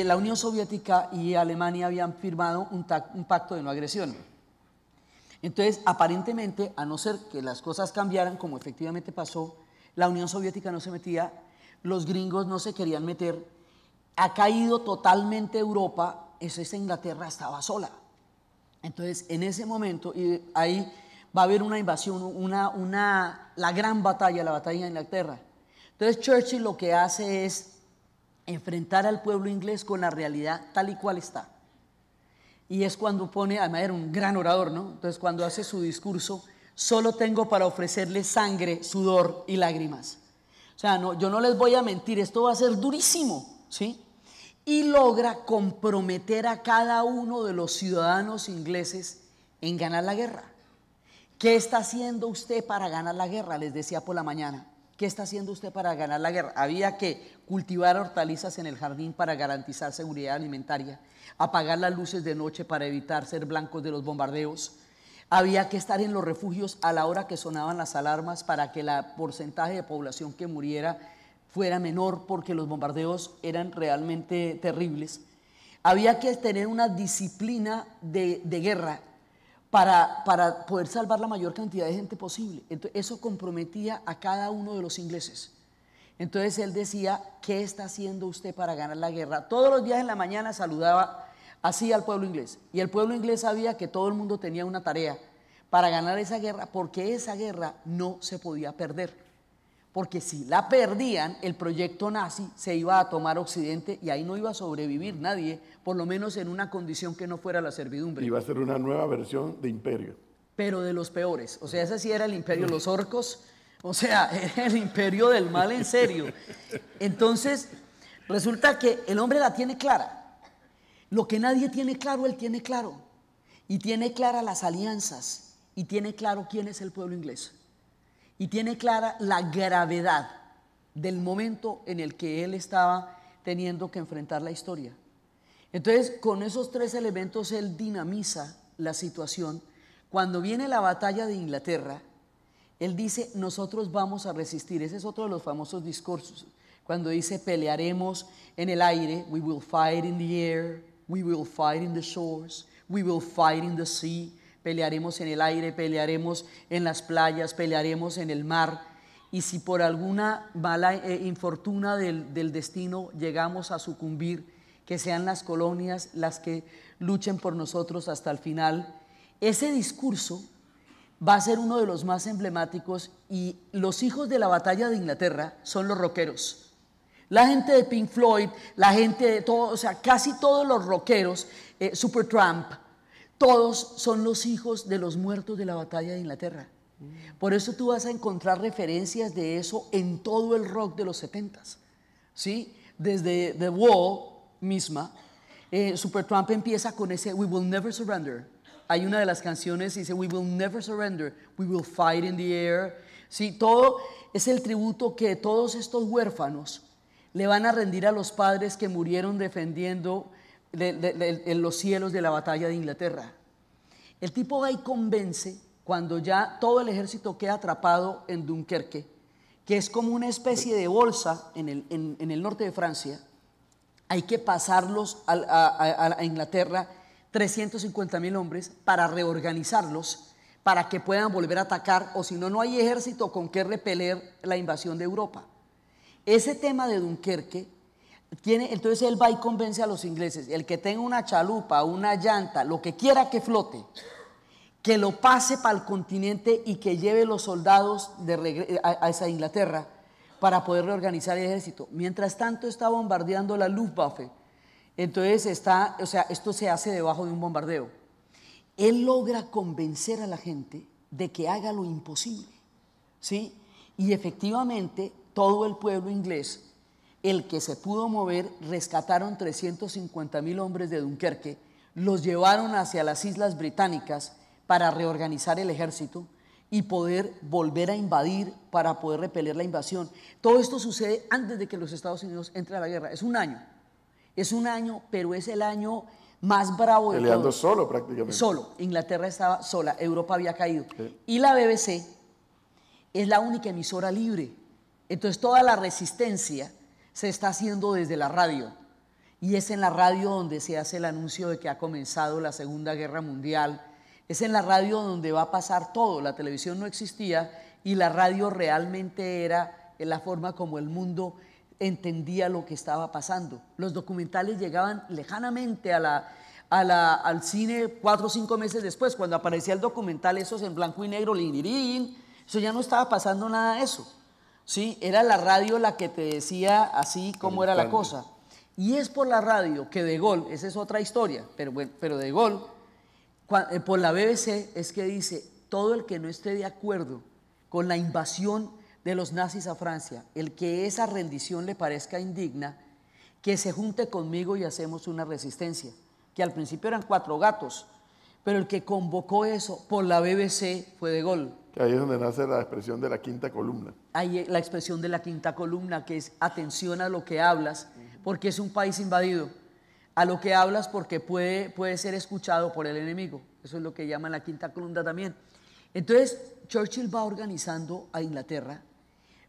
la Unión Soviética y Alemania habían firmado un pacto de no agresión. Entonces, aparentemente, a no ser que las cosas cambiaran, como efectivamente pasó, la Unión Soviética no se metía, los gringos no se querían meter, ha caído totalmente Europa, esa Inglaterra estaba sola. Entonces, en ese momento, y ahí va a haber una invasión, la gran batalla, la batalla de Inglaterra. Entonces, Churchill lo que hace es enfrentar al pueblo inglés con la realidad tal y cual está. Y es cuando pone, además era un gran orador, ¿no? Entonces, cuando hace su discurso, solo tengo para ofrecerles sangre, sudor y lágrimas. O sea, no, yo no les voy a mentir, esto va a ser durísimo, ¿sí? Y logra comprometer a cada uno de los ciudadanos ingleses en ganar la guerra. ¿Qué está haciendo usted para ganar la guerra? Les decía por la mañana. ¿Qué está haciendo usted para ganar la guerra? Había que cultivar hortalizas en el jardín para garantizar seguridad alimentaria, apagar las luces de noche para evitar ser blancos de los bombardeos. Había que estar en los refugios a la hora que sonaban las alarmas para que el porcentaje de población que muriera fuera menor, porque los bombardeos eran realmente terribles. Había que tener una disciplina de guerra para poder salvar la mayor cantidad de gente posible. Entonces, eso comprometía a cada uno de los ingleses. Entonces él decía, ¿qué está haciendo usted para ganar la guerra? Todos los días en la mañana saludaba así al pueblo inglés. Y el pueblo inglés sabía que todo el mundo tenía una tarea para ganar esa guerra, porque esa guerra no se podía perder. Porque si la perdían, el proyecto nazi se iba a tomar Occidente y ahí no iba a sobrevivir nadie, por lo menos en una condición que no fuera la servidumbre. Iba a ser una nueva versión de imperio. Pero de los peores. O sea, ese sí era el imperio, los orcos, o sea, era el imperio del mal en serio. Entonces, resulta que el hombre la tiene clara. Lo que nadie tiene claro, él tiene claro. Y tiene claras las alianzas, y tiene claro quién es el pueblo inglés. Y tiene clara la gravedad del momento en el que él estaba teniendo que enfrentar la historia. Entonces, con esos tres elementos, él dinamiza la situación. Cuando viene la batalla de Inglaterra, él dice, nosotros vamos a resistir. Ese es otro de los famosos discursos. Cuando dice, pelearemos en el aire, we will fight in the air, we will fight in the shores, we will fight in the sea. Pelearemos en el aire, pelearemos en las playas, pelearemos en el mar. Y si por alguna mala infortuna del destino llegamos a sucumbir, que sean las colonias las que luchen por nosotros hasta el final. Ese discurso va a ser uno de los más emblemáticos, y los hijos de la batalla de Inglaterra son los rockeros. La gente de Pink Floyd, la gente de todo, o sea, casi todos los rockeros, Supertramp, todos son los hijos de los muertos de la batalla de Inglaterra. Por eso tú vas a encontrar referencias de eso en todo el rock de los 70s, ¿sí? Desde The Wall misma, Supertramp empieza con ese We Will Never Surrender. Hay una de las canciones que dice We Will Never Surrender, we will fight in the air. ¿Sí? Todo es el tributo que todos estos huérfanos le van a rendir a los padres que murieron defendiendo los cielos de la batalla de Inglaterra. El tipo va y convence, cuando ya todo el ejército queda atrapado en Dunkerque, que es como una especie de bolsa en el norte de Francia. Hay que pasarlos a Inglaterra, 350.000 hombres, para reorganizarlos, para que puedan volver a atacar, o si no, no hay ejército con que repeler la invasión de Europa. Ese tema de Dunkerque entonces él va y convence a los ingleses, el que tenga una chalupa, una llanta, lo que quiera que flote, que lo pase para el continente y que lleve los soldados a esa Inglaterra para poder reorganizar el ejército. Mientras tanto está bombardeando la Luftwaffe, entonces esto se hace debajo de un bombardeo. Él logra convencer a la gente de que haga lo imposible, ¿sí? Y efectivamente todo el pueblo inglés, el que se pudo mover, rescataron 350.000 hombres de Dunkerque, los llevaron hacia las Islas Británicas para reorganizar el ejército y poder volver a invadir, para poder repeler la invasión. Todo esto sucede antes de que los Estados Unidos entren a la guerra. Es un año, pero es el año más bravo de todos. Peleando solo prácticamente. Solo, Inglaterra estaba sola, Europa había caído. Sí. Y la BBC es la única emisora libre. Entonces toda la resistencia se está haciendo desde la radio. y es en la radio donde se hace el anuncio de que ha comenzado la Segunda Guerra Mundial. Es en la radio donde va a pasar todo. La televisión no existía y la radio realmente era la forma como el mundo entendía lo que estaba pasando. Los documentales llegaban lejanamente al cine 4 o 5 meses después, cuando aparecía el documental, esos en blanco y negro, lirirín, eso ya no estaba pasando nada de eso. ¿Sí? Era la radio la que te decía así como era la cosa. Y es por la radio que De Gaulle, esa es otra historia, pero bueno, pero De Gaulle, por la BBC es que dice, todo el que no esté de acuerdo con la invasión de los nazis a Francia, el que esa rendición le parezca indigna, que se junte conmigo y hacemos una resistencia, que al principio eran 4 gatos, pero el que convocó eso por la BBC fue De Gaulle. Que ahí es donde nace la expresión de la quinta columna. Ahí la expresión de la quinta columna, que es atención a lo que hablas, porque es un país invadido, a lo que hablas porque puede ser escuchado por el enemigo. Eso es lo que llaman la quinta columna también. Entonces, Churchill va organizando a Inglaterra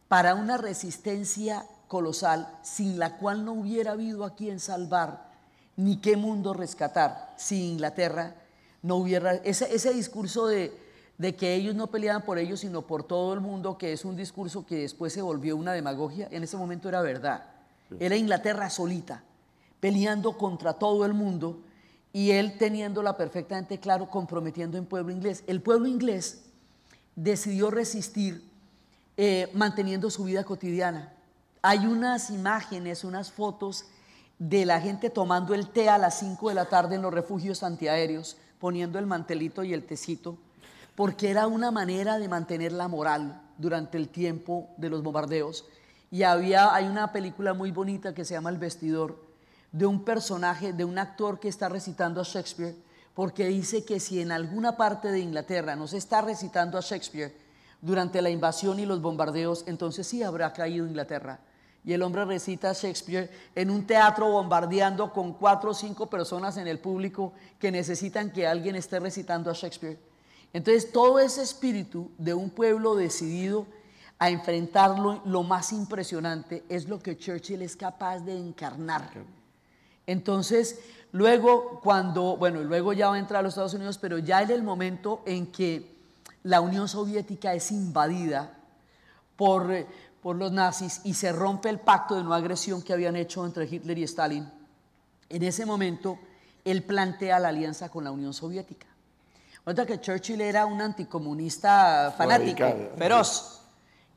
para una resistencia colosal, sin la cual no hubiera habido a quien salvar, ni qué mundo rescatar. Si Inglaterra no hubiera... Ese discurso de que ellos no peleaban por ellos, sino por todo el mundo, que es un discurso que después se volvió una demagogia, en ese momento era verdad. Sí. Era Inglaterra solita, peleando contra todo el mundo, y él teniéndola perfectamente claro, comprometiendo en pueblo inglés. El pueblo inglés decidió resistir manteniendo su vida cotidiana. Hay unas imágenes, unas fotos de la gente tomando el té a las 5 de la tarde en los refugios antiaéreos, poniendo el mantelito y el tecito, porque era una manera de mantener la moral durante el tiempo de los bombardeos. Y hay una película muy bonita que se llama El Vestidor, de un personaje, de un actor que está recitando a Shakespeare, porque dice que si en alguna parte de Inglaterra no se está recitando a Shakespeare durante la invasión y los bombardeos, entonces sí habrá caído Inglaterra. Y el hombre recita a Shakespeare en un teatro bombardeando con 4 o 5 personas en el público que necesitan que alguien esté recitando a Shakespeare. Entonces todo ese espíritu de un pueblo decidido a enfrentarlo, lo más impresionante, es lo que Churchill es capaz de encarnar. Entonces, luego luego ya va a entrar a los Estados Unidos, pero ya en el momento en que la Unión Soviética es invadida por los nazis y se rompe el pacto de no agresión que habían hecho entre Hitler y Stalin, en ese momento él plantea la alianza con la Unión Soviética. Nota que Churchill era un anticomunista fanático, feroz.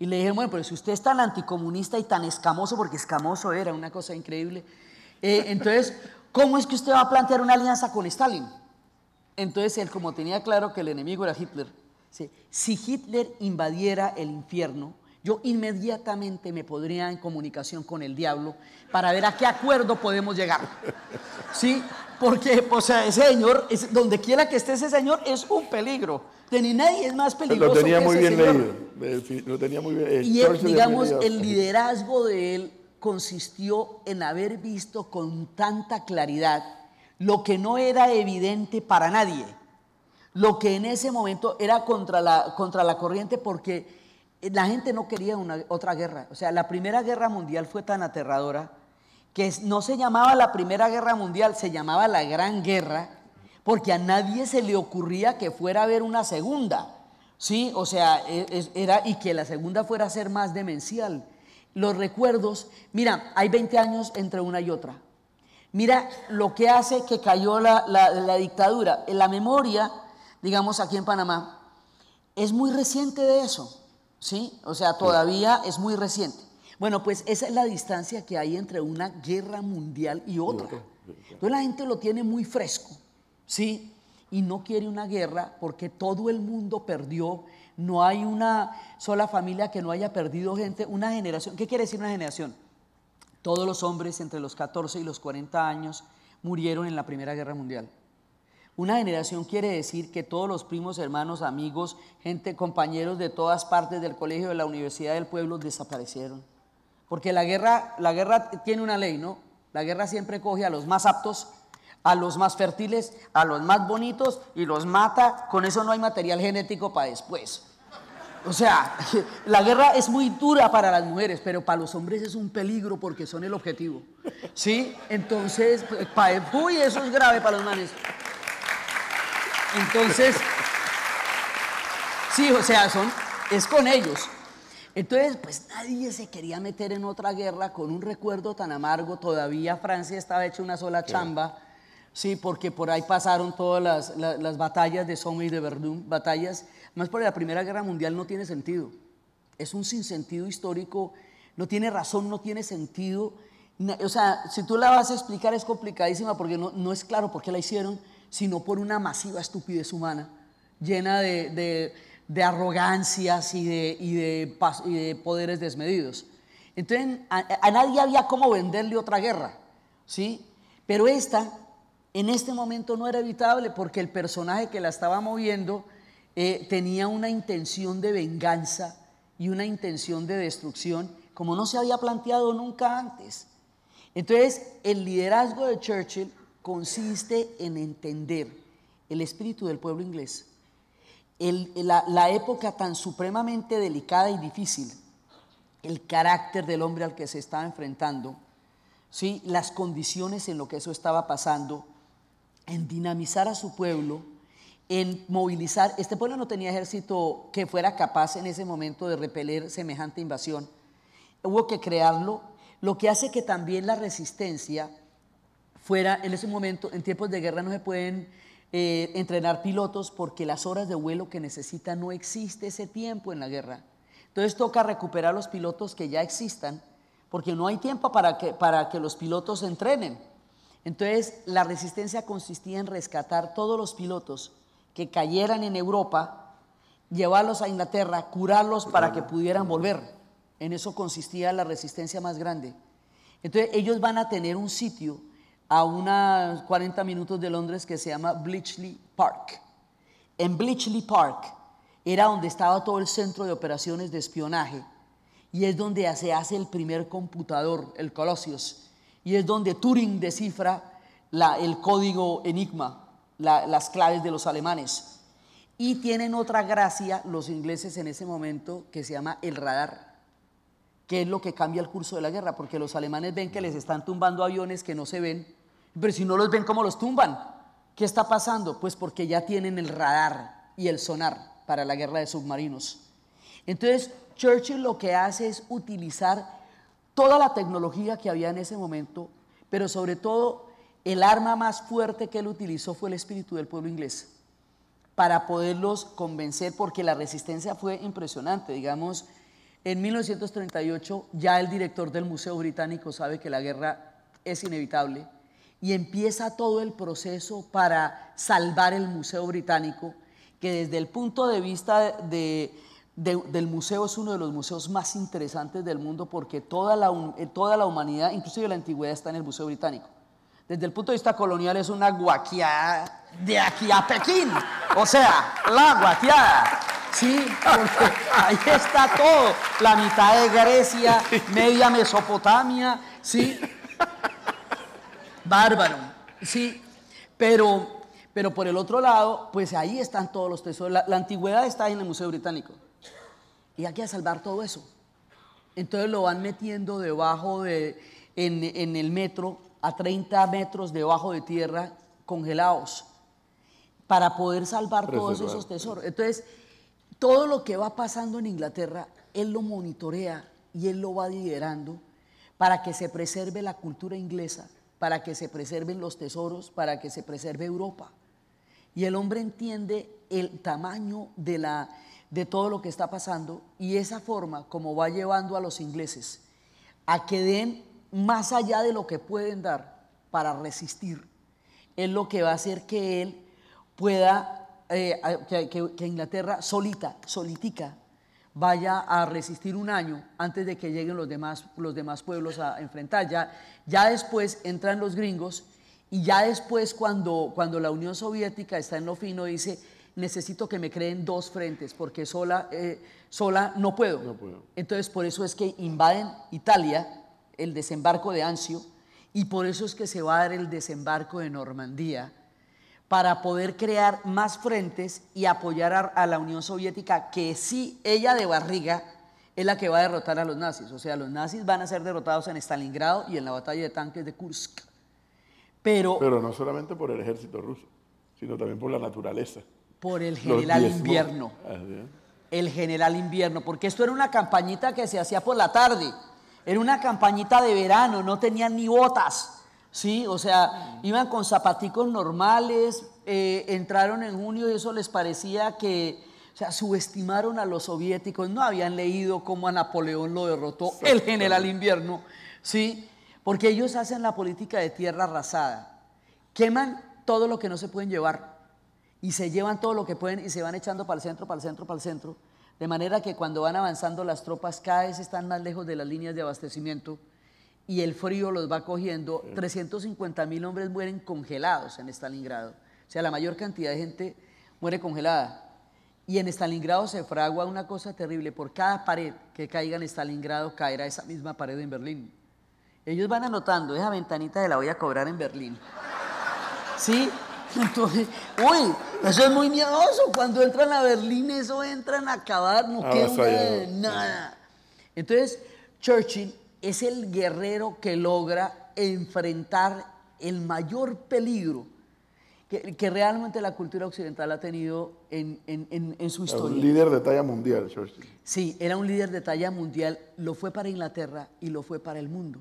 Y le dije, bueno, pero si usted es tan anticomunista y tan escamoso, porque escamoso era una cosa increíble, entonces, ¿cómo es que usted va a plantear una alianza con Stalin? Entonces él, como tenía claro que el enemigo era Hitler, si Hitler invadiera el infierno, yo inmediatamente me pondría en comunicación con el diablo para ver a qué acuerdo podemos llegar. ¿Sí? Porque, o sea, ese señor, donde quiera que esté ese señor, es un peligro. Ni nadie es más peligroso lo tenía que muy ese bien señor. leído. Lo tenía muy bien. Y él, digamos, el liderazgo de él consistió en haber visto con tanta claridad lo que no era evidente para nadie, lo que en ese momento era contra la corriente, porque la gente no quería otra guerra. O sea, la Primera Guerra Mundial fue tan aterradora que no se llamaba la Primera Guerra Mundial, se llamaba la Gran Guerra, porque a nadie se le ocurría que fuera a haber una segunda, ¿sí? O sea, y que la segunda fuera a ser más demencial. Los recuerdos, mira, hay 20 años entre una y otra. Mira lo que hace que cayó la dictadura. En la memoria, digamos aquí en Panamá, es muy reciente de eso, ¿sí? O sea, todavía es muy reciente. Bueno, pues esa es la distancia que hay entre una guerra mundial y otra. Entonces la gente lo tiene muy fresco, ¿sí? Y no quiere una guerra porque todo el mundo perdió. No hay una sola familia que no haya perdido gente. Una generación, ¿qué quiere decir una generación? Todos los hombres entre los 14 y los 40 años murieron en la Primera Guerra Mundial. Una generación quiere decir que todos los primos, hermanos, amigos, gente, compañeros de todas partes del colegio, de la universidad, del pueblo, desaparecieron. Porque la guerra tiene una ley, ¿no? La guerra siempre coge a los más aptos, a los más fértiles, a los más bonitos y los mata. Con eso no hay material genético para después. O sea, la guerra es muy dura para las mujeres, pero para los hombres es un peligro porque son el objetivo. ¿Sí? Entonces, uy, eso es grave para los manes. Entonces, sí, o sea, es con ellos. Entonces, pues nadie se quería meter en otra guerra con un recuerdo tan amargo. Todavía Francia estaba hecha una sola chamba, sí, porque por ahí pasaron todas las batallas de Somme y de Verdun, batallas. Además, por la Primera Guerra Mundial no tiene sentido. Es un sinsentido histórico, no tiene razón, no tiene sentido. O sea, si tú la vas a explicar es complicadísima porque no es claro por qué la hicieron, sino por una masiva estupidez humana, llena de arrogancias y de poderes desmedidos. Entonces, a nadie había cómo venderle otra guerra, ¿sí? Pero esta, en este momento no era evitable porque el personaje que la estaba moviendo tenía una intención de venganza y una intención de destrucción como no se había planteado nunca antes. Entonces, el liderazgo de Churchill consiste en entender el espíritu del pueblo inglés, la época tan supremamente delicada y difícil, el carácter del hombre al que se estaba enfrentando, ¿sí? Las condiciones en lo que eso estaba pasando, en dinamizar a su pueblo, en movilizar. Este pueblo no tenía ejército que fuera capaz en ese momento de repeler semejante invasión. Hubo que crearlo, lo que hace que también la resistencia fuera, en ese momento, en tiempos de guerra no se pueden entrenar pilotos porque las horas de vuelo que necesitan no existe ese tiempo en la guerra. Entonces toca recuperar los pilotos que ya existan porque no hay tiempo para que los pilotos entrenen. Entonces la resistencia consistía en rescatar todos los pilotos que cayeran en Europa, llevarlos a Inglaterra, curarlos para que pudieran volver. En eso consistía la resistencia más grande. Entonces ellos van a tener un sitio a unos 40 minutos de Londres que se llama Bletchley Park. En Bletchley Park era donde estaba todo el centro de operaciones de espionaje y es donde se hace el primer computador, el Colossus, y es donde Turing descifra el código Enigma, las claves de los alemanes. Y tienen otra gracia los ingleses en ese momento que se llama el radar, que es lo que cambia el curso de la guerra, porque los alemanes ven que les están tumbando aviones que no se ven, pero si no los ven, ¿cómo los tumban? ¿Qué está pasando? Pues porque ya tienen el radar y el sonar para la guerra de submarinos. Entonces, Churchill lo que hace es utilizar toda la tecnología que había en ese momento, pero sobre todo el arma más fuerte que él utilizó fue el espíritu del pueblo inglés para poderlos convencer, porque la resistencia fue impresionante. Digamos, en 1938 ya el director del Museo Británico sabe que la guerra es inevitable y empieza todo el proceso para salvar el Museo Británico, que desde el punto de vista del museo es uno de los museos más interesantes del mundo porque toda la humanidad, inclusive la antigüedad, está en el Museo Británico. Desde el punto de vista colonial es una guaquiada de aquí a Pekín, o sea, la guaquiada, sí, porque ahí está todo, la mitad de Grecia, media Mesopotamia, sí, bárbaro, sí, pero por el otro lado, pues ahí están todos los tesoros, la antigüedad está en el Museo Británico y hay que salvar todo eso. Entonces lo van metiendo debajo en el metro, a 30 metros debajo de tierra, congelados, para poder salvar todos esos tesoros. Entonces, todo lo que va pasando en Inglaterra, él lo monitorea y él lo va liderando para que se preserve la cultura inglesa, para que se preserven los tesoros, para que se preserve Europa. Y el hombre entiende el tamaño de todo lo que está pasando y esa forma como va llevando a los ingleses a que den más allá de lo que pueden dar para resistir, es lo que va a hacer que él pueda, que Inglaterra solitica, vaya a resistir un año antes de que lleguen los demás pueblos a enfrentar. Ya después entran los gringos y ya después cuando la Unión Soviética está en lo fino dice, necesito que me creen dos frentes porque sola no puedo. No puedo. Entonces por eso es que invaden Italia, el desembarco de Anzio, y por eso es que se va a dar el desembarco de Normandía, para poder crear más frentes y apoyar a la Unión Soviética, que sí, ella de barriga es la que va a derrotar a los nazis. O sea, los nazis van a ser derrotados en Stalingrado y en la batalla de tanques de Kursk. Pero no solamente por el ejército ruso, sino también por la naturaleza. por el general Los diezmó. invierno. Así es. El general invierno, porque esto era una campañita que se hacía por la tarde, era una campañita de verano, no tenían ni botas, ¿sí? O sea, iban con zapaticos normales, entraron en junio y eso les parecía que, o sea, subestimaron a los soviéticos, no habían leído cómo a Napoleón lo derrotó el general invierno, ¿sí? Porque ellos hacen la política de tierra arrasada, queman todo lo que no se pueden llevar, y se llevan todo lo que pueden y se van echando para el centro, para el centro, para el centro, de manera que cuando van avanzando las tropas cada vez están más lejos de las líneas de abastecimiento y el frío los va cogiendo. 350.000 hombres mueren congelados en Stalingrado, o sea, la mayor cantidad de gente muere congelada. Y en Stalingrado se fragua una cosa terrible: por cada pared que caiga en Stalingrado caerá esa misma pared en Berlín. Ellos van anotando, esa ventanita la voy a cobrar en Berlín, ¿sí? Entonces, uy, eso es muy miedoso. Cuando entran a Berlín, eso entran a acabar, no queda nada. Entonces, Churchill es el guerrero que logra enfrentar el mayor peligro que realmente la cultura occidental ha tenido en su historia. Un líder de talla mundial, Churchill. Sí, era un líder de talla mundial, lo fue para Inglaterra y lo fue para el mundo.